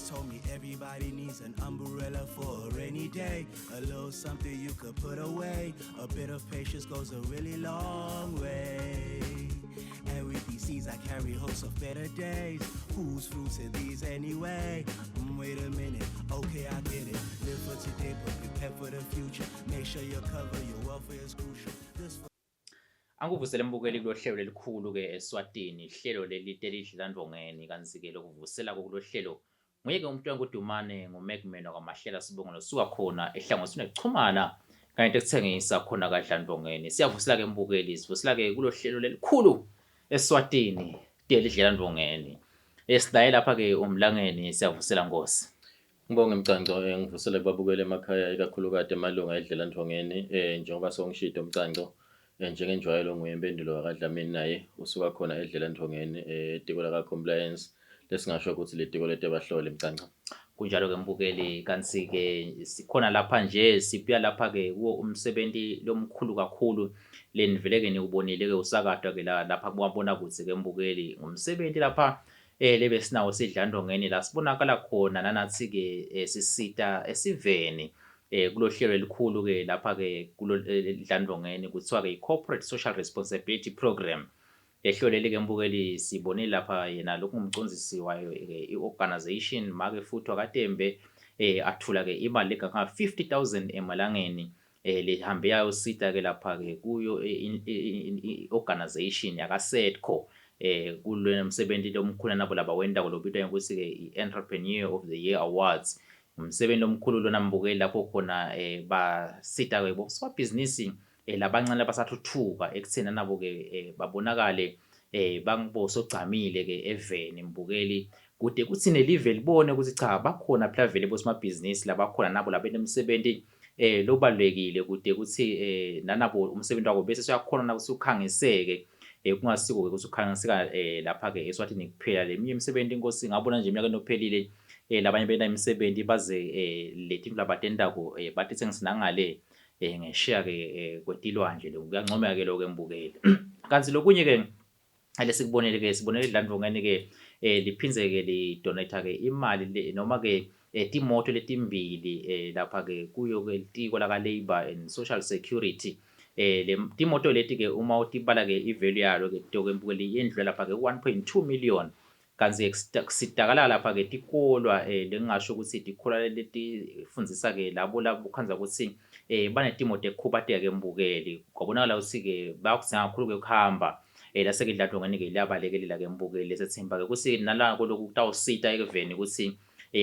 Told me everybody needs an umbrella for a rainy day. A little something you could put away. A bit of patience goes a really long way. And with these seeds I carry hopes of better days. Whose fruits are these anyway? Wait a minute, okay I get it. Live for today but prepare for the future. Make sure you cover your welfare is crucial. Anguvusele mbukeli kulohlelo elikhulu ke eSwatini, ihlelo leli telidlila ndvongeni kanti ke lokuvusela kulohlelo nguyeke umntwana kudumane nguMagman kwaMahlela Sibongelo suka khona ehlangothini ekuchumana kanye ekuthengisa khona kaDlandvongeni. Siyavusela ke mbukeli, sivusela ke kulohlelo lelikhulu eSwatini telidlila ndvongeni. Esidaye lapha ke umlangeni siyavusela Nkosi. Ngibonge Mcanco ngivusela kubabukela emakhaya ikakhulukade emalunga edlela ndvongeni njengoba songishito Mcanco njengenjwayelo nguyempendulo kaDlamini naye usuka khona edlela ndvongeni etiko la compliance lesingasho ukuthi letiko letebahloli Mcanco. Kunjalo ke mbukeli kanti ke sikhona lapha nje sibuya lapha ke umsebenzi lomkhulu kakhulu lenivele ke niubonile ke usakadwa ke lapha kubona kutse ke mbukeli ngumsebenzi lapha lebe sinawo sidlandongeni la sibonakala khona nanathi ke sisita esiveni kulohlelo elikhulu ke lapha ke kulodlandongeni kuthiwa ke i-corporate social responsibility program. Ehlolele ke mbukeli sibone lapha yena lokungumcondzisi wayo i-organization make futhi wakaTembe athula ke imali engaka 50,000 emalangeni lihambe yayosita ke lapha ke kuyo i-organization yakaSEDCO kulo msebenzi lomkhulu nabo laba wenda kolobitwa ukuthi ke i-Entrepreneur of the Year Awards. Umsebenzi omkhulu lona mbukeli lapho khona basita ke bosomabhizinisi labancane abasathuthuka ekuthena nabo ke babonakale bangibosogcamile ke eveni mbukeli kude kuthi nelive libone ukuthi cha bakhona phela vele bosomabhizinisi labakhona nabo labenemsebenzi lobalekile kude kuthi nanabo umsebenzi wabo bese siyakhona na usukhangiseke kungasiko ke usukhangiseka lapha ke eSwatini kuphela leminye imisebenzi inkosi ngabona nje iminyaka enophelile labanye bena imisebenzi baze lethi labatendako bathi sengisinangale ngeshare ke kwetilwanje lo kuyancomeka ke lo ke mbukeli kanti lokunye ke lesikubonile ke sibonele idlandvongeni ke liphinze ke li donate ke imali noma ke timoto letimbili lapha ke kuyo ke litiko la Labor and Social Security le timoto leti ke uma utibala ke ivalue yalo ke to ke mbukeli yendlu lapha ke 1.2 million kanzi sitakala lapha ke tikolwa lengasho ukuthi tikolwa letifundzisa ke labo ukhanza ukuthi banetimoto ekhubateka ke mbukeli kwabonakala ukuthi ke bakusenga kakhulu ke ukuhamba lase ke idlandongeni ke liyabalekelela ke mbukeli lesethemba ke ukuthi nala lokhu kutawusita ekuveni ukuthi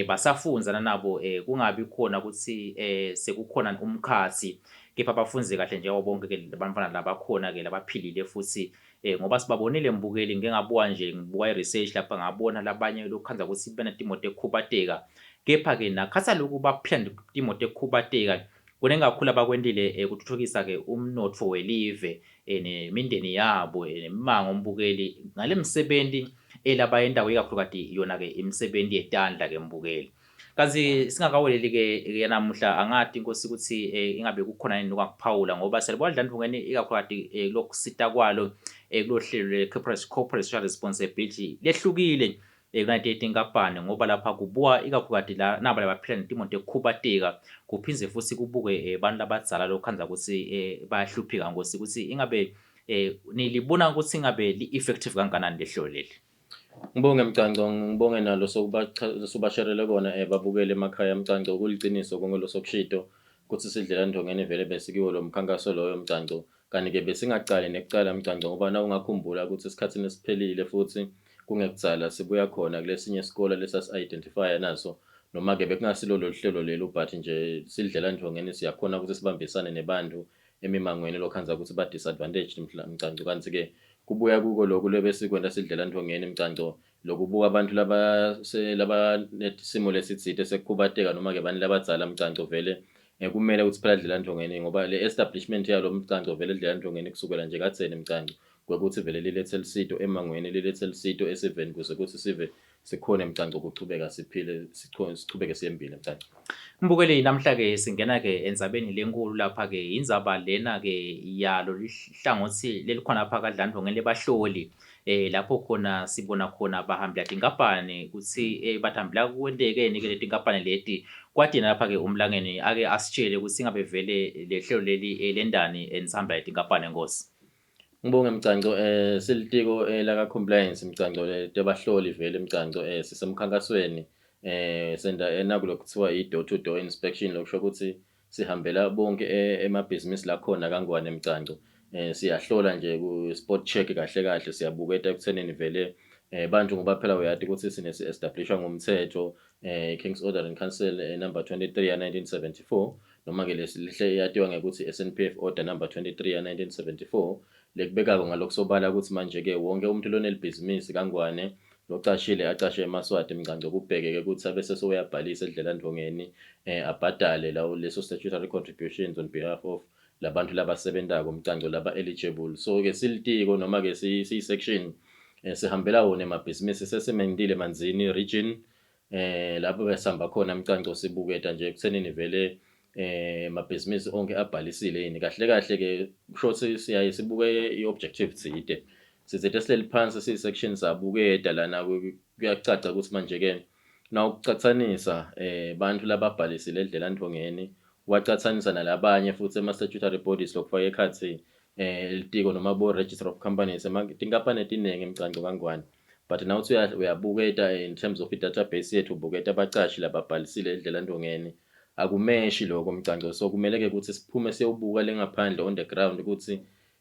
basafunza nabo kungabi khona ukuthi sekukhona umkhathi kepha bafunze kahle njengoba bonke ke abantwana labakhona ke labaphilile futhi ngoba sibabonile mbukeli ngengabuka nje ngibuka i-research lapha ngabona labanye lokhanza ukuthi benetimoto ekhubateka kepha ke nakhatha lokhu baphila timoto ekhubateka kunengakhulu abakwendile ukuthuthukisa ke umnotfo welive nemindeni yabo nemango mbukeli ngale msebenzi elaba endawo ikakhulukati yona ke imisebenzi yetandla ke mbukeli kazi singakaweleli ke namuhla angathi inkosi ukuthi ingabe kukhona yini lokwakuphawula ngoba selibona dlandvongeni ikakhulukati lokusita kwalo kulohlelo le-corporate social responsibility lehlukile kunayeti inkampani ngoba lapha kubuka ikakhulukati la nabo labaphila netimoto ekhubateka kuphindze futhi kubuke abantu labadzala lokhanza ukuthi bayahlupheka ngosi ukuthi ingabe nilibona ukuthi ingabe li-effective kanganani lehlelo leli. Ngibonge Mcanco ngibonge nalo sobasharele kona babukele emakhaya Mcanco kuliciniso kongolo sokushito ukuthi sidlela ndongene vele besikiwo lo mkhankaso loyo Mcanco kanti ke besingaqali nekucala Mcanco ngoba na ungakhumbula ukuthi isikhatsini esiphelile futhi kungekudzala sibuya khona kulesinye isikole lesasi-identifya naso noma ke bekungasilo lohlelo lelo but nje sidlela ndongene siyakhona ukuthi sibambisane nebantu emimangweni lokhanza ukuthi ba disadvantaged Mcanco kanti ke kubuya kuko lokho lebesikwenda sidlela ndongeni Mcanco lokubuka abantu laba nesimo lesitsite sekukhubateka noma ke bani labadzala Mcanco vele kumele ukuthi phela dlela ndongeni ngoba le establishment yalo Mcanco vele dlela ndongeni kusukela nje katseni Mcanco kwekuthi vele lilethe lisito emangweni lilethe lisito esiveni kuze kuthi sive sikhona emgcanco ukuchubeka siphile sichubeke siyembile mgcanco. Mbukeli namhla-ke singena-ke endzabeni lenkulu lapha-ke indzaba lena-ke yalo lihlangothi lelikhona lapha kaDlandvongeni lebahloli lapho khona sibona khona bahambela tinkampani kutsi batambela kwenteke-ke letinkampani leti kwati lapha-ke umlangeni ake asitshele ukuthi ingabe vele lehlelo leli lendani nisihambela letinkampani Nkosi. Ngibonge mgcanco silitiko laka compliance mgcanco lebahloli vele mgcanco sisemkhankasweni senda nakulo kuthiwa i-door to door inspection lokusho ukuthi sihambela bonke emabhizinisi la khona kangwane mgcanco siyahlola nje ku spot check kahle kahle siyabuketa ekuthenini vele bantu ngoba phela uyati ukuthi sinesi-establishwa ngumthetho King's Order and Council number 23 ya 1974 noma ke lihle yatiwa ngekuthi SNPF order number 23 ya 1974 lekubekako ngalokusobala ukuthi manje ke wonke umuntu lonelibhizinisi kangwane locashile acashe emaswati mgcanco kubhekeke ukuthi abese soyabhalisa eDlandvongeni abhadale lawo leso statutory contributions on behalf of labantu labasebentako mgcanco laba eligible. So ke silitiko noma ke si-section sihambela wona emabhizinisi sesemendile Manzini region lapho besihamba khona mgcanco sibuketa nje ekuthenini vele mabhizinisi onke abhalisile yini kahle kahle ke kusho siyaye sibuke i-objective tsite sizethe sileli phansi si-section sabuketa lana kuyacaca ukuthi manje ke na ukucathanisa bantu lababhalisile eDlandvongeni wacathanisa nalabanye futhi ema-statutory bodies lokufaka ekhathi litiko noma bo-register of companies tinkampani etiningi mgcanco kangwane but now uyabuketa in terms of i-database yethu ubuketa abacashi lababhalisile eDlandvongeni akumeshi lokho mgcanco so kumele-ke ukuthi siphume siyowubuka lengaphandle on the ground ukuthi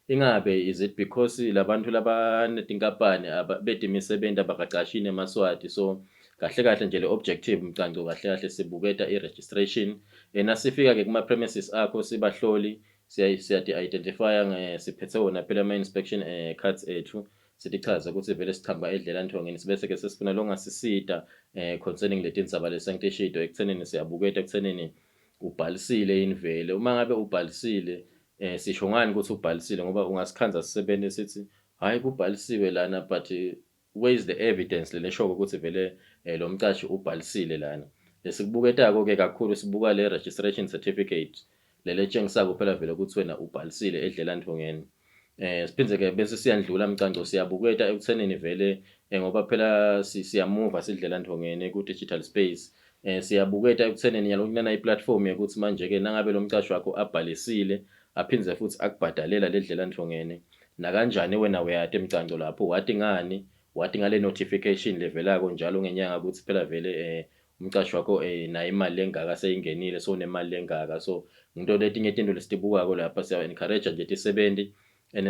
ingabe is it because labantu labanetinkampani bede imisebenzi abakaqashini emaswati so kahle kahle nje le objective mgcanco kahle kahle sibuketa i-registration nasifika-ke kuma-premises akho sibahloli siyadi-identifya siphethe wona phela ama-inspection cards ethu sithi chaza ukuthi vele sichamba eDlandvongeni sibese-ke sesifuna longasisida concerning leti ndzaba lesengiteshito ekuthenini siyabuketa ekuthenini ubhalisile yini vele uma ngabe ubhalisile sisho ngani ukuthi ubhalisile ngoba ungasikhanza sisebene sithi hayi kubhalisiwe lana but where is the evidence leshoko ukuthi vele lo mcashi ubhalisile lana lesikubuketako ke kakhulu sibuka le registration certificate lele tshengisako phela vele ukuthi wena ubhalisile eDlandvongeni siphindze ke bese siyandlula mgcanco siyabuketa ekuthenini vele ngoba phela siyamuva siDlandvongeni ku digital space siyabuketa ekuthenini yalokunana i-platform yokuthi manje ke nangabe lo mcashi wakho abhalisile aphindze futhi akubhadalela leDlandvongeni na kanjani wena uyati mgcanco lapho wathi ngani wathi ngale notification levelako njalo ngenyanga ukuthi phela vele umcashi wakho nayo imali lengaka seyingenile so nemali lengaka so into letinye izinto lesitibukako lapha siya encourage nje tisebenzi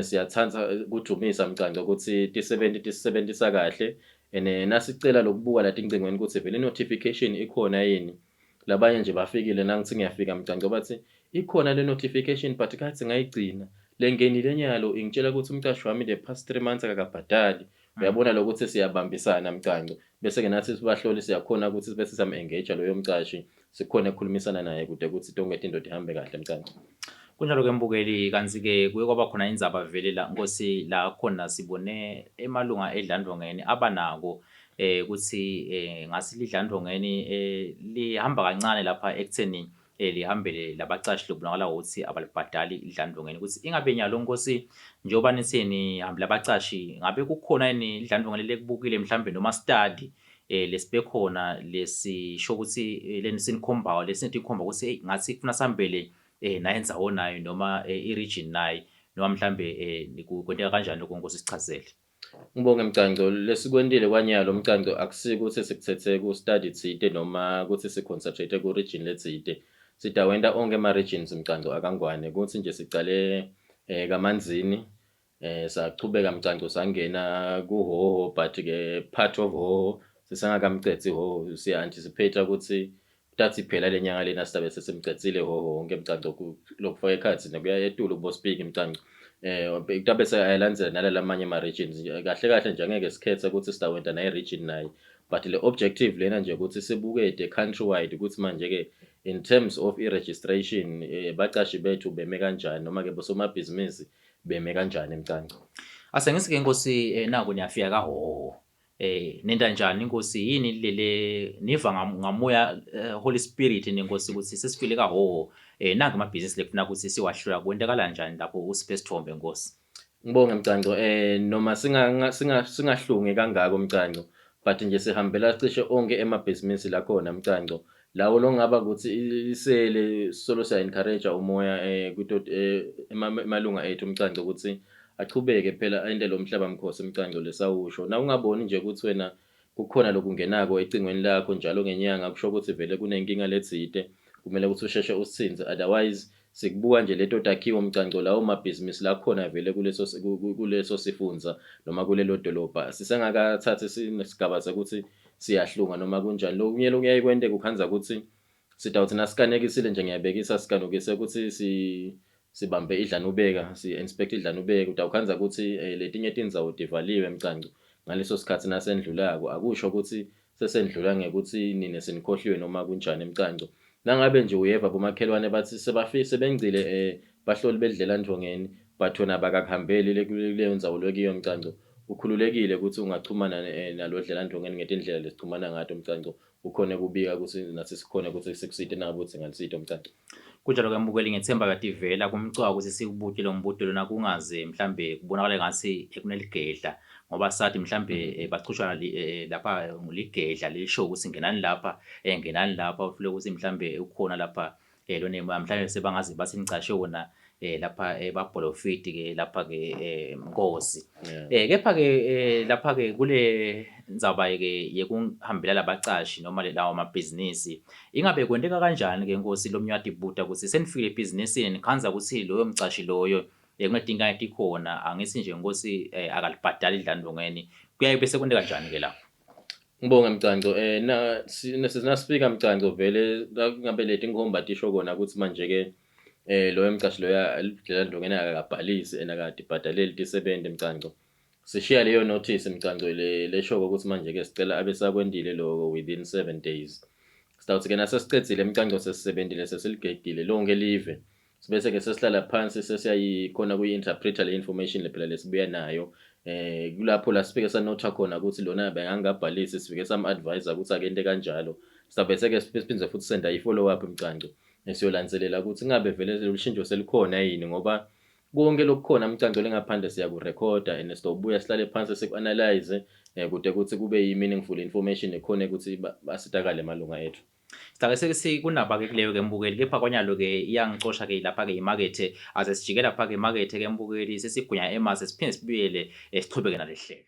siyathanza ukujumisa mgcanco ukuthi tisebenzisa kahle nasicela lokubuka la tingcingweni ukuthi vele notification ikhona yini labanye nje bafikile nangithi ngiyafika mgcanco bathi ikhona le notification but kathi ngayigcina lengenile nyalo ingitshela ukuthi umcashi wami the past 3 months akakabhadali uyabona lokuthi siyabambisana mgcanco bese ke nathi sibahloli siyakhona ukuthi bese sam-engage loyo mcashi sikhona ukukhulumisana naye kude ukuthi tonke into ihambe kahle mgcanco. Kunjalo ke mbukeli kanzi-ke kuye kwaba khona indzaba vele la Nkosi la khona sibone emalunga eDlandvongeni abanako ukuthi ngasi liDlandvongeni lihamba kancane lapha ekutheni lihambele labacashi lokubonakala ukuthi abalibhadali iDlandvongeni ukuthi ingabe nyalo Nkosi njengoba nitheni hambela abacashi ngabe kukhona yini iDlandvongeni lekubukile mhlambe noma study lesibekhona lesisho ukuthi lenisinikhombayo lesinithi ikhomba ukuthi ngathi kufuna sihambele nayenzawo nayo noma i-region nayo noma mhlambe kwenteka kanjani lokho Nkosi sichazele. Ngibonge mgcanco lesikwendile kwanyalo mgcanco akusiko ukuthi sikuthethe ku study tsite noma ukuthi siconcentrate ku region letsite sidawenda onke ama regions mgcanco akangwane ukuthi nje sicale kaManzini sachubeka mgcanco sangena kuHhohho but ke part of Hhohho sisangakamcethe Hhohho siya anticipate ukuthi tathi phela lenyanga lena sisabe sesemcethile Hhohho wonke mgcanco lokufaka ekhathi nokuya eTulu bo speak mgcanco kutabe seyalandzela nalalamanye ama regions kahle kahle nje angeke sikhethe ukuthi sidawenda nayi region nayi but le objective lena nje ukuthi sibukete countrywide ukuthi manje ke in terms of i-registration bacashi bethu beme kanjani noma ke bosomabhizinisi beme kanjani mgcanco. Asengisike inkosi naku niyafika kaHhohho. Nenda njani inkosi yini lele niva ngamoya Holy Spirit nenkosi ukuthi sesifile kaHhohho nange amabhizinisi lekufuna ukuthi siwahlula kwentekala njani lapho usiphe isithombe inkosi. Ngibonge Mcanco, noma singahlungi kangako Mcanco, but nje sihambela cishe onke emabhizinisi la khona Mcanco. Lawo lo ngaba ukuthi isele solo siya encourage umoya emalunga ethu Mcanco ukuthi achubeke phela ayindele umhlaba mkhosi Mcanco lesawusho. Na ungaboni nje ukuthi wena kukhona lokungenako ecingweni lakho njalo ngenyanga kusho ukuthi vele kunenkinga letsite kumele ukuthi usheshe usithinze, otherwise sikubuka nje leto takhiwo Mcanco lawo mabhizinisi la khona vele kuleso sifunza noma kulelo dolobha sisengakathathi sinesigaba sokuthi siyahlunga noma kunjani. Lokunye lokuyayikwenteka ukhanza ukuthi sidawuthi nasikanekisile nje ngiyabekisa sikanukise ukuthi sibambe idlanubeka si-inspect idlanubeka utawukhanza ukuthi letinye tindzawo tivaliwe Mcanco ngaleso sikhathi nasendlulako akusho ukuthi sesendlula ngekuthi nine senikhohliwe noma kunjani Mcanco. Nangabe nje uyeva bomakhelwane bathi sebengcile bahloli bedlela Ndlongeni bathona bakakuhambeli kuleyo ndzawo lokiyo Mcanco, ukhululekile ukuthi ungachumana nalo dlela Ndlongeni ngetindlela lesichumana ngato Mcanco, ukhone kubika ukuthi nathi sikhona ukuthi sikusite nakuthi ngalisito Mcanco. Kunjalo ke mbukeli ngethemba kade ivela kumcwa ukuthi sikubukile ngombudo lona kungaze mhlambe kubonakala ngathi ekuneligedla ngoba sathi mhlambe bachushana lapha nguligedla lisho ukuthi ngenani lapha ufule ukuthi mhlambe ukhona lapha lona mhlambe sebangazi bathi ngicashe wona lapha babholofiti ke lapha ke Nkosi. Kepha ke lapha ke kule ndzaba ke yekuhambela labacashi noma lawo mabhizinisi ingabe kwenteka kanjani ke Nkosi lomnyati buta ukuthi senifike ebhizinisini khanza ukuthi loyo mcashi loyo kunedinga etikhona angithi nje Nkosi akalibhadali idlandongeni kuyaye bese kwenteka kanjani ke lapho. Ngibonge Mcanco, nasifika Mcanco vele ngabe leti ngihomba tisho kona ukuthi manje ke loyo mcashi loya idlandongeni akabhalisi enakadibhadaleli tisebente Mcanco. Sishiya leyo notice Mcanco lesho ukuthi manje ke sicela abesakwendile lo within 7 days. Sitawuthi ke nasesicedzile Mcanco sesisebentile sesiligedile lonke live. Sibese ke sesihlala phansi sesiyayikhona kuyi-interpreter le information lephela lesibuya nayo. Kulapho la sifike sanotha khona ukuthi lona bengangabhalisi sifike sam-advisor ukuthi akente kanjalo. Sitawubese ke siphinde futhi senda i-follow up Mcanco. Siyolandzelela ukuthi ngabe vele ushintsho selikhona yini ngoba konke lokukhona Mcanco lengaphandle siyakurekhoda and sitawubuya sihlale phansi siku-analyze kude ukuthi kube yi-meaningful information ekhona ukuthi basitakale malunga ethu. Sitake kunaba ke kuleyo ke mbukeli kepha kwanyalo ke iyangicosha ke lapha ke imarket aze sijike lapha ke imarket ke mbukeli sesigunya emase siphinde sibuyele sichubeke nalehlelo.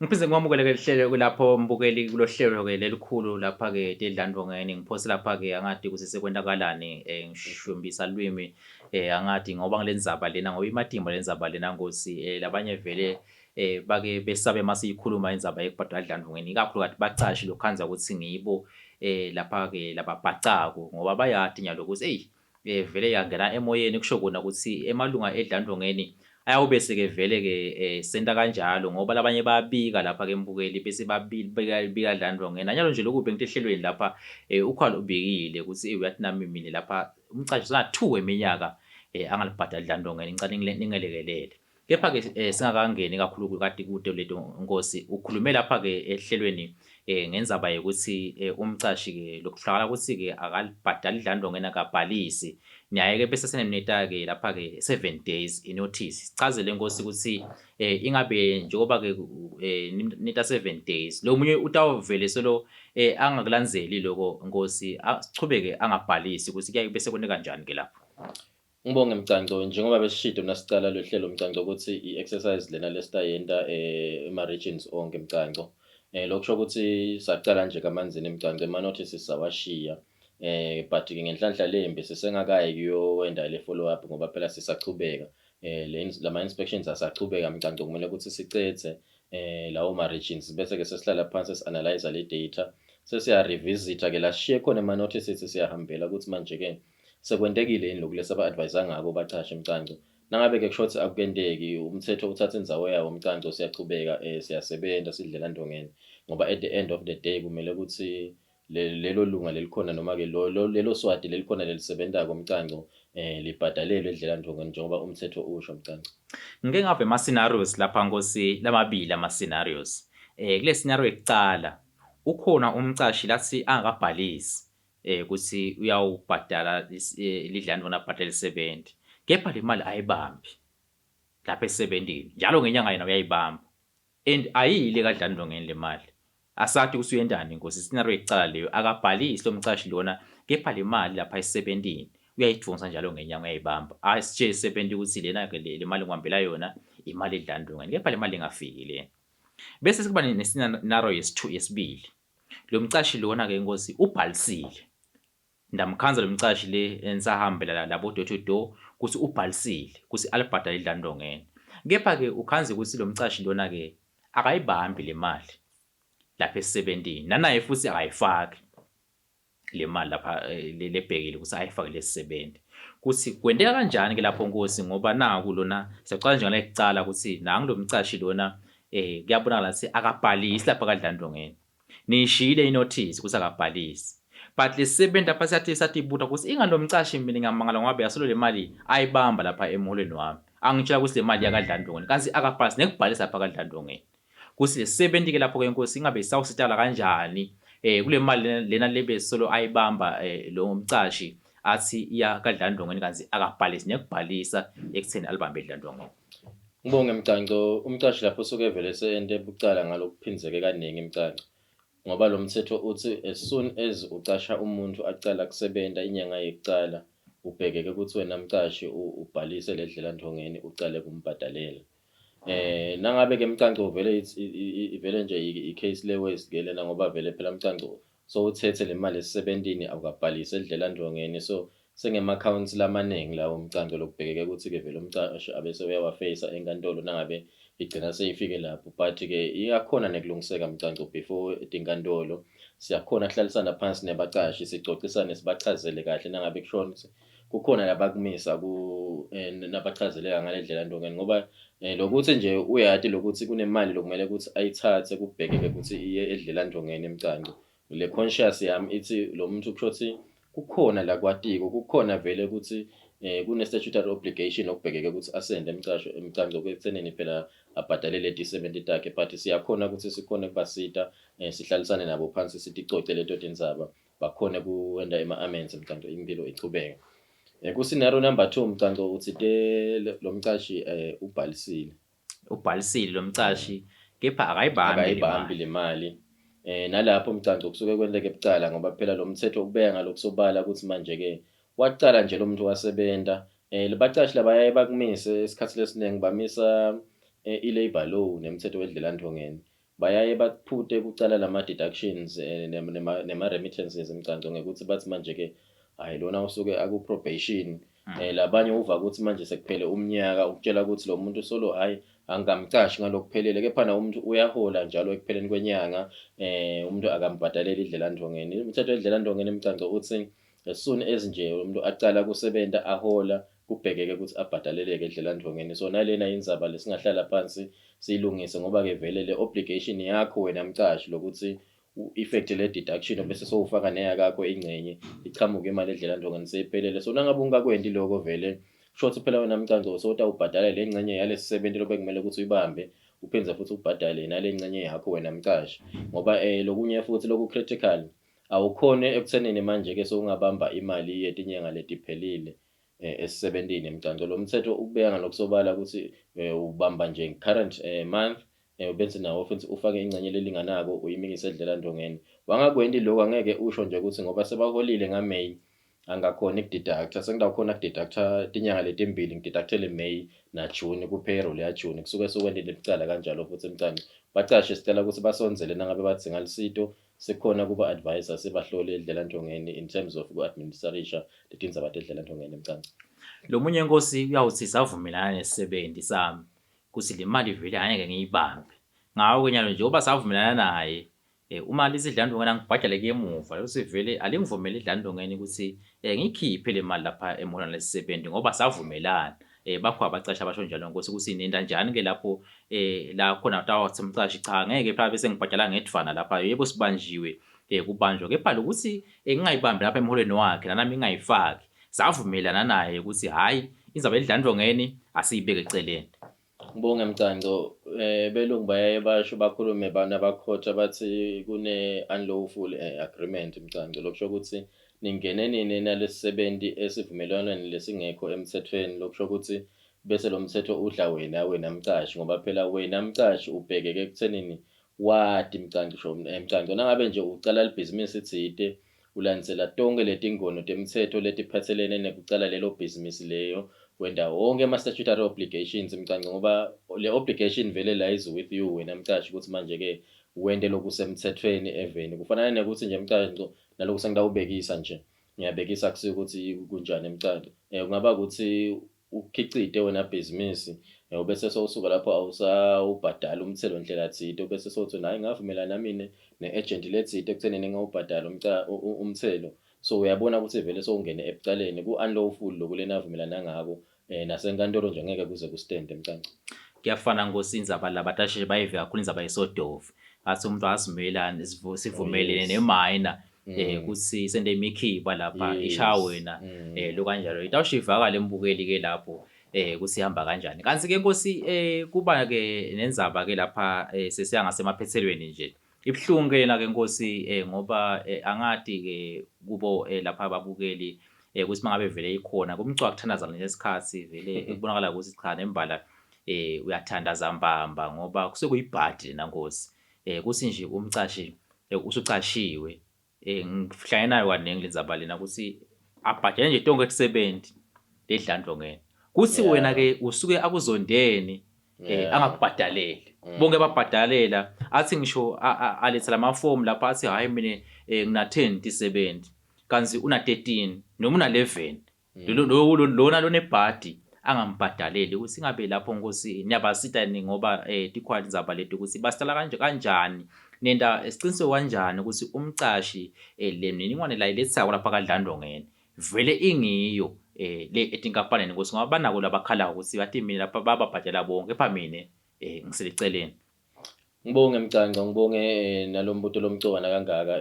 Ngiphize ngwamukele ke lihlelo kulapho mbukeli kulohlelo ke lelikhulu lapha ke edlandongeni ngiphose lapha ke angadi ukuthi sekwendakalani ngishwembisa lwimi angadi ngoba ngilendzaba lena ngoba imadimba lenzaba lena Nkosi labanye vele bake besabe masiyikhuluma indzaba yekubhadala idlandongeni kakhulu kathi bacashi lokhanza ukuthi ngibo lapha ke lababhacako ngoba bayadi nyalo ukuthi vele yangena emoyeni kusho kona ukuthi emalunga edlandongeni ayawubese ke vele ke senta kanjalo ngoba labanye bayabika lapha ke mbukeli bese babika dlandongeni anyalo nje lokube ngitehlelweni lapha ukhalo ubikile ukuthi uyathi nami mina lapha umcashi sana 2 eminyaka angalibhadala dlandongeni ngicela ningelekelele. Kepha ke singakangeni kakhulu kade kude leto Nkosi ukhulume lapha ke ehlelweni ngenzaba ukuthi umcashi ke lokufakala ukuthi ke akalibhadali idlandlo ngena kabhalisi niyaye ke bese senemneta ke lapha ke 7 days inotice sichazele inkosi ukuthi ingabe njengoba ke nita 7 days lo munye utawuvele solo angakulandzeli lokho inkosi sichubeke angabhalisi ukuthi kuyaye bese kone kanjani ke lapho. Ngibonge Mcanco, njengoba besishilo nasicala lo hlelo Mcanco ukuthi i-exercise lena lesitayenta ema-regions onke Mcanco. Lokusho ukuthi saqala nje kamanzini Mcanco ama-notices sawashiya. But-ke ngenhlanhla lembi sisengakayi kuyowenda le follow up ngoba phela sisachubeka. Lama-inspections asachubeka Mcanco, kumele ukuthi sicethe lawo ma-regions bese-ke sesihlala phansi si-analyze le data. Sesiya-revisit-a ke la sishiye khona ama-notices siyahambela ukuthi manje-ke sekwentekile yini lokhu lesaba-advise ngako bachashe Mcanco. Nangabe-ke kusho ukuthi akukenteki umthetho uthatha indzawo yawo Mcanco, siyachubeka siyasebenza sidlela ndongeni ngoba at the end of the day kumele ukuthi lelo lunga lelikhona noma-ke lelo swati lelikhona lelisebentako Mcanco libhadalelwe edlela ndongeni njengoba umthetho usho Mcanco. Ngike ngave ama-scenarios lapha nkosi lamabili ama-scenarios. Kule scenario ekucala ukhona umcashi lathi angakabhalisi ukuthi uyawubhadala lidlandlo nabhadala 70 kepha le mali ayibambi lapha esebentini njalo ngenyanga yena uyayibamba and ayile kadlandlo ngeni le mali asathi usuyendani inkosi scenario ekucala leyo akabhalisi lo mcashi lona kepha le mali lapha esebentini uyayidvonsa njalo ngenyanga uyayibamba asitshe 70 ukuthi lena ke le mali ngihambela yona imali edlandlo ngeni kepha le mali ingafiki lena bese sikuba nescenario yesibili lo mcashi lona ke inkosi ubhalisile ndamkhanza lo mcashi le ensahambela labo door to door ukuthi ubhalisile ukuthi alibhadala idlandlo ngene kepha ke ukhanze ukuthi lo mcashi lona ke akayibambi le mali lapha esebentini nanaye futhi akayifaki le mali lapha lebhekile ukuthi ayifake lesisebenzi kuthi kwenteka kanjani ke lapho nkosi ngoba naku lona siyaqala njengala ekucala ukuthi nangu lo mcashi lona kuyabonakala ukuthi akabhalisi lapha kadlandlo ngene nishile inotice ukuthi akabhalisi but lesisebenzi lapha sathi ibuta ukuthi ingani lo mcashi mina ngamangala ngoba yasolo le mali ayibamba lapha emholweni wami angitshela ukuthi le mali yakadlandlo ngene kanti akabhalisi nekubhalisa lapha kadlandlo ngene kuthi lesisebenzi ke lapho ke inkosi ingabe isawusitala kanjani kule mali lena lebe solo ayibamba lo mcashi athi iya kadlandlo ngene kanti akabhalisi nekubhalisa ekutheni alibambe idlandlo ngene. Ngibonge Mcanco, umcashi lapho usuke vele sente ebucala ngalokuphinzeke kaningi Mcanco. Ngoba lo mthetho uthi as soon as ucasha umuntu acala kusebenta inyanga yekucala ubhekeke ukuthi wena mcashi ubhalise le dlela ndongeni ucale kumbhadalela. Nangabe ke Mcanco vele nje i-case le waste ke lena ngoba vele phela Mcanco so uthethe le mali esebentini awukabhalisi edlela ndongeni so sengema-accounts lamaningi lawo Mcanco lokubhekeke ukuthi ke vele umcashi abese uyawafacea enkantolo nangabe igcina seyifike lapho but-ke iyakhona nekulungiseka Mcanco before tinkantolo siyakhona kuhlalisana phansi nebacashi sicocisane sibachazele kahle nangabe kushona ukuthi kukhona labakumisa nabachazeleka ngale dlela ndongeni ngoba lokuthi nje uyati lokuthi kunemali lokumele ukuthi ayithathe kubhekeke ukuthi iye edlela ndongeni Mcanco le conscious yami ithi lo muntu kushothi kukhona la kwatiko kukhona vele ukuthi kune-statutory obligation okubhekeke ukuthi asende Mcanco kwekuthenini phela abhadalele ti-70 takhe but siyakhona ukuthi sikhone kubasita sihlalisane nabo phansi sithi icoce leto tindzaba bakhone kuwenda ama-amends Mcanco impilo ichubeke. Ku-scenario number 2 Mcanco uthi lo mcashi ubhalisile lo mcashi kepha akayibambi le mali. Nalapho Mcanco kusuke kwenteke ebucala ngoba phela lo mthetho ubeka ngalokusobala ukuthi manje-ke waqala nje lo muntu wasebenta lebacashi labayaye bakumise isikhathi lesiningi bamisa i-labor law nemithetho wedlela ndongeni bayaye baphute kucala lama-deductions nema-remittances Mcanco ngekuthi bathi manje-ke hayi lona usuke aku-probation labanye uva ukuthi manje sekuphele umnyaka ukutshela ukuthi lo muntu solo hayi angamcashi ngalokuphelele kepha na umuntu uyahola njalo ekupheleni kwenyanga umuntu akambhadaleli idlela ndongeni. Umthetho wedlela ndongeni Mcanco uthi as soon as nje umuntu aqala kusebenta ahola kubhekeke ukuthi abhadaleleke edlela ndongeni so nalena indzaba lesingahlala phansi siyilungise ngoba ke vele le obligation yakho wena mcashi lokuthi u-effect le deduction bese sowufaka neyakakho ingcenye ichamuke imali edlela ndongeni seyiphelele so nangabe ungakwendi lokho vele kusho ukuthi phela wena Mcanco so utawubhadala le ngcenye yalesi 70 lobe kumele ukuthi uyibambe uphinde futhi ubhadale nale ngxenye yakho wena mcashi ngoba lokunye futhi loku critical awukhone ekuthenini manje-ke sowungabamba imali yetinyanga letiphelile esisebentini mcanco. Lo mthetho ukubeka ngalokusobala ukuthi ubamba nje current month bese nawo futhi ufake ingxenye lelinganako uyimikise edlela ndongeni. Wangakwendi lokho angeke usho nje ukuthi ngoba sebaholile ngaMay angakhona ukudeducta, sengidawukhona ukudeducta tinyanga letimbili ngideductele May na June ku-payroll ya June kusuke sokwendile icala kanjalo futhi mcanco. Bacashe sicela ukuthi basonzele nangabe badzinga lusito sekhona kuba advisor sibahlole edlela ndongeni in terms of ku-administerisha letindzaba tedlela ndongeni mcanco. Lo munye inkosi uyawuthi savumelana nesisebenzi sami kuthi le mali vele angeke ngiyibambe. Ngawo nyalo njengoba savumelana naye uma lisidlandongeni angibhadale kemuva bese vele alingivumele idlandongeni ukuthi ngikhiphe le mali lapha emholweni lesisebenzi ngoba savumelana. Bakho abacasha basho njalo nkosi ukuthi nenda njani ke lapho la khona tawathi umcashi cha ngeke phela bese ngibhadala ngedvana lapha yebo sibanjiwe kubanjwa kepha lokuthi ngingayibambi lapha emholweni wakhe nami ngingayifaki savumelana naye ukuthi hayi indzaba edlandongeni asiyibeke eceleni. Ngibonge mcanco belungu bayaye basho bakhulume nabakhotha bathi kune-unlawful agreement mcanco lokusho ukuthi ningene nini nalesisebenti esivumelwaneni lesingekho emthethweni lokusho ukuthi bese lo mthetho udla wena mcashi ngoba phela wena mcashi ubhekeke ekuthenini wadi mcanco nangabe nje ucala libhizinisi thide ulandzela tonke letingono temthetho letiphatselene nekucala lelo bhizinisi leyo wenda wonke ama-statutory obligations mcanco ngoba le obligation vele lies with you wena mcashi ukuthi manje-ke wende lokusemthethweni eveni kufanele nekuthi nje mcanco naloku sengidawubekisa nje ngiyabekisa kusuke ukuthi kunjani mcanco kungaba ukuthi ukhicite wena bhizinisi bese sowusuka lapho awusawubhadala umthelo ndlela thide bese sothi nayi ngavumelana nami ne-agent lethide ekuthenini ngawubhadala umthelo so uyabona ukuthi vele sowungene ebucaleni ku-unlawful lokulena avumelana ngako nasenkantolo nje ngeke kuze kustende mcanco. Kuyafana ngosindzaba labatashe bayive kakhulu indzaba yeSodov athi umuntu asivumelane sivumelene nemayina kuthi sende imikhipa lapha ishaya wena lo kanjalo itawushivakala embukeli ke lapho kuthi ihamba kanjani kanti ke inkosi kuba ke nenzaba ke lapha sesiya ngasemaphethelweni nje ibhlungu yena ke inkosi ngoba angadi ke kubo lapha ababukeli ukuthi mangabe vele ikhona kumcwa kuthandaza lesikhathi vele kubonakala ukuthi cha nembala uyathandaza mbamba ngoba kusekuyibhadi lena nkosi kuthi nje umcashi usucashiwe ngihlangene nayo kaningi lenzaba lena ukuthi abhadele nje tonke etisebenti ledlandlongeni kuthi wena ke usuke akuzondeni angakubhadaleli bonke babhadalela athi ngisho aletha lamafomu lapha athi hayi mina ngina 10 tisebenti kanzi una 13 noma una 11 lona lonebhadi angambhadaleli ukuthi ingabe lapho nkosi niyabasita ngoba tikhwali indzaba lethu ukuthi basitala kanjani nenda esiqiniseko kanjani ukuthi umcashi le mniningwane la ilethako lapha kadlandongeni vele ingiyo le etinkampanini nkosi ngoba banako labakhala ukuthi bathi mina lapha bababhadala bonke epha mina ngiseliceleni. Ngibonge mcanco ngibonge nalombuto lomcokwana kangaka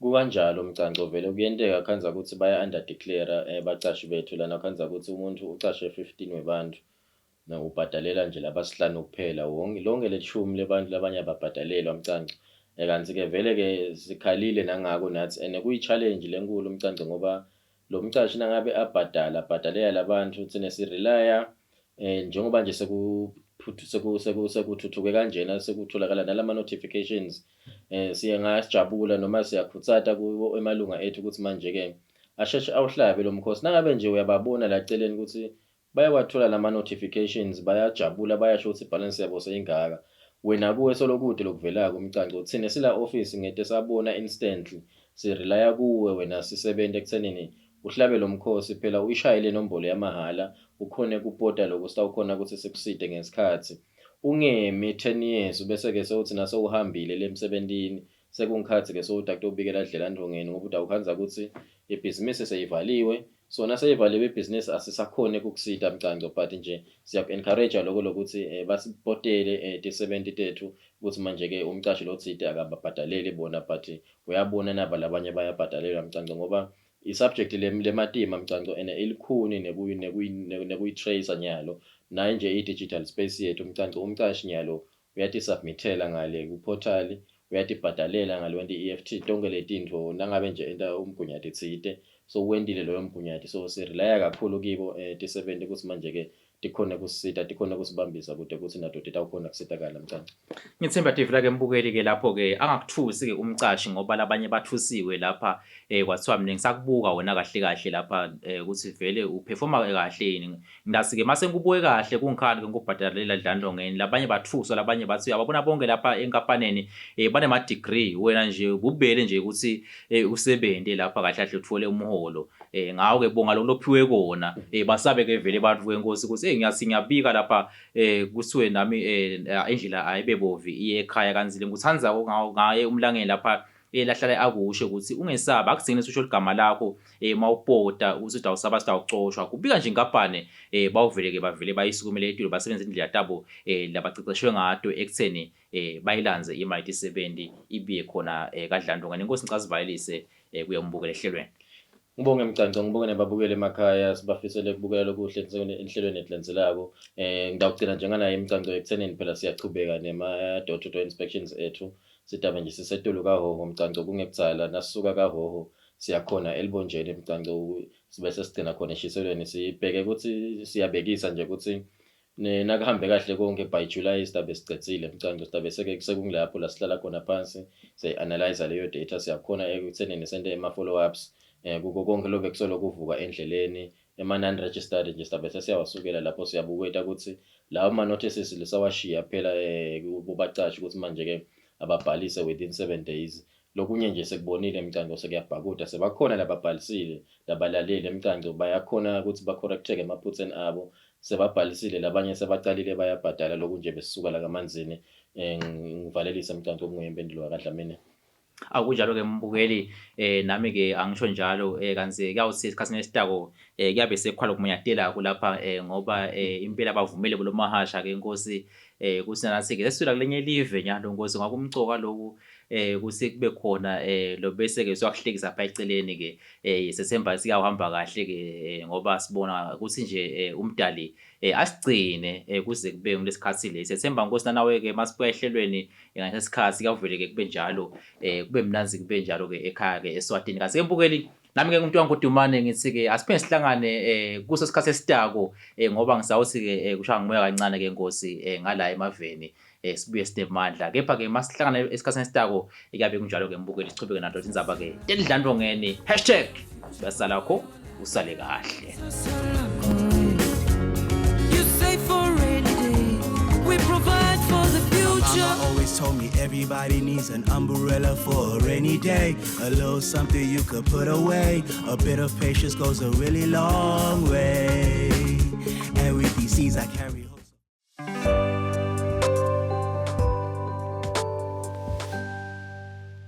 kukanjalo mcanco vele kuyenteka khanza ukuthi baya under declare bacashi bethu lana khanza ukuthi umuntu ucashe 15 webantu na ubhadalela nje labasihlanu kuphela lonke leshumi lebantu labanye ababhadalelwa mcanco kanti ke vele ke sikhalile nangako nathi kuyi-challenge lenkulu mcanco ngoba lo mcashi nangabe abhadalela labantu thina sirelya njengoba nje sekuthuthuke kanjena sekutholakala nalama notifications siya ngasijabula noma siyakhutsata kuwo emalunga ethu ukuthi manje ke asheshe awuhlabe lo mkhosi nangabe nje uyababona la celeni ukuthi bayawathola lama notifications bayajabula bayasho ukuthi balance yabo seyingaka wena kuwe solokude lokuvelaka umcanco thina sila office ngete sabona instantly sirelya kuwe wena sisebenza ekuthenini uhlabe lo mkhosi phela uyishayile inombolo yamahala ukhone kupota lokho sitawukhona ukuthi sikuside ngesikhathi ungemi 10 years bese ke sewuthi naso uhambile lemsebentini sekungikhathi ke sewuthi akutobikela dlela ndongeni ngoba utawukhanza ukuthi ibhizinisi seyivaliwe sona seyivaliwe ibhizinisi asisakhone ukukusida mcanco but nje siyaku-encourage lokho lokuthi basipotele tisebenti tethu ukuthi manje ke umcashi lo thide akababhadaleli bona but uyabona naba labanye bayabhadalelwa mcanco ngoba i-subject lematima mcanco ene elikhuni nekuyi-tracer nyalo naye nje i-digital space yethu mcanco umcashi nyalo uyati-submithela ngale ku-portal uyatibhadalela ngale went i-EFT tonke letintfo nangabe nje enta umgunyathi tsite so wendile loyo mgunyathi so sirelaya kakhulu kibo tisebenti ukuthi manje-ke tikhona kusisita tikhona kusibambisa kude kuthi nato titawukhona kusitakala mcanco. Ngithemba Tivila-ke mbukeli-ke lapho-ke angakuthusi-ke umcashi ngoba labanye bathusiwe lapha kwathiwa mina ngisakubuka wena kahle kahle lapha ukuthi vele uperforma kahle yini. Ngidasi-ke mase ngikubuke kahle kungikhani-ke ngikubhadalela dlandlongeni labanye bathuswa labanye bathi ababona bonke lapha enkampaneni banema-degree wena nje kubele nje ukuthi usebente lapha kahle kahle uthole umholo ngawo-ke bonga lokho lophiwe kona basabe-ke vele bantu wenkosi ukuthi ngiyabika lapha kuthiwe nami indlela ayibebovi iye ekhaya kanzile ngikuthanza ngaye umlangeni lapha lahlala akusho ukuthi ungesabi akugcine usho igama lakho mawupota ukuthi awusaba sitawucoshwa kubika nje inkampani bawuvele-ke bavele bayisukumele etilo basebenza indlela yabo labaceceshwe ngato ekutheni bayilanze iMighty 70 ibiye khona kaDlandlongane. Inkosi ngicazivayelise kuye umbukele ehlelweni. Ngibonge mcanco ngibonge nababukeli emakhaya sibafisele ukubukela lokuhle enhlelweni etlenzelako ngidawugcina njenganaye imcanco ekuthenini phela siyachubeka nema-door-to-door inspections ethu sidabe nje sisetulu kahoho mcanco kungekutsala nasisuka kahoho siyakhona elibonjeni mcanco sibe sesigcina khona eshiselweni sibheke ukuthi siyabekisa nje ukuthi nakuhambe kahle konke by July sidabe sigcetsile mcanco sidabe sekungilapho la sihlala khona phansi siyayi-analyze leyo data siyakhona ekuthenini sente ama-follow-ups kuko konke lokho kusolo kuvuka endleleni ema-non-registered nje sidabe sesiyawasukela lapho siyabukweta ukuthi lawo ma-notices lisawashiya phela kubacashi ukuthi manje-ke ababhalise within 7 days. Lokunye nje sekubonile mcanco sekuyabhakuda sebakhona lababhalisile labalaleli mcanco bayakhona ukuthi bacorrecteke ama-pattern abo sebabhalisile labanye sebacalile bayabhadala lokunje besisuka la kamanzini ngivalelisa mcanco kunguye impendulo kaDlamini. Akunjalo-ke mbukeli nami-ke angisho njalo kanti kuyawuthi esikhathini esitako kuyabe sekhwala ukumunyadelako lapha ngoba impela bavumele lo mahasha-ke inkosi kuthi nathi-ke sesisuka kulenye live nyalo nkosi ngakumcoka lokhu kuthi kube khona lo bese-ke siyakuhlekisa apha eceleni-ke sethemba siyawuhamba kahle-ke ngoba sibona ukuthi nje umdali asigcine kuze kube kulesikhathi lesi sethemba nkosi nanawe-ke masibuya ehlelweni ngalesikhathi kuyavele-ke kube njalo kube mnanzi kube njalo-ke ekhaya-ke eSwatini. Kanti-ke mbukeli nami-ke umuntu wangodumane ngithi-ke asiphinde sihlangane kuso isikhathi esitako ngoba ngisawuthi-ke kushaya ngimoya kancane-ke nkosi ngala emaveni sibuye sinemandla kepha-ke masihlangane esikhathini esitako kuyabe kunjalo-ke mbukeli sichubeke nato indzaba-ke teDlandlongeni #uyasala-kho usale kahle. Mama always told me everybody needs an umbrella for a rainy day. A little something you could put away. A bit of patience goes a really long way. And with these seeds I carry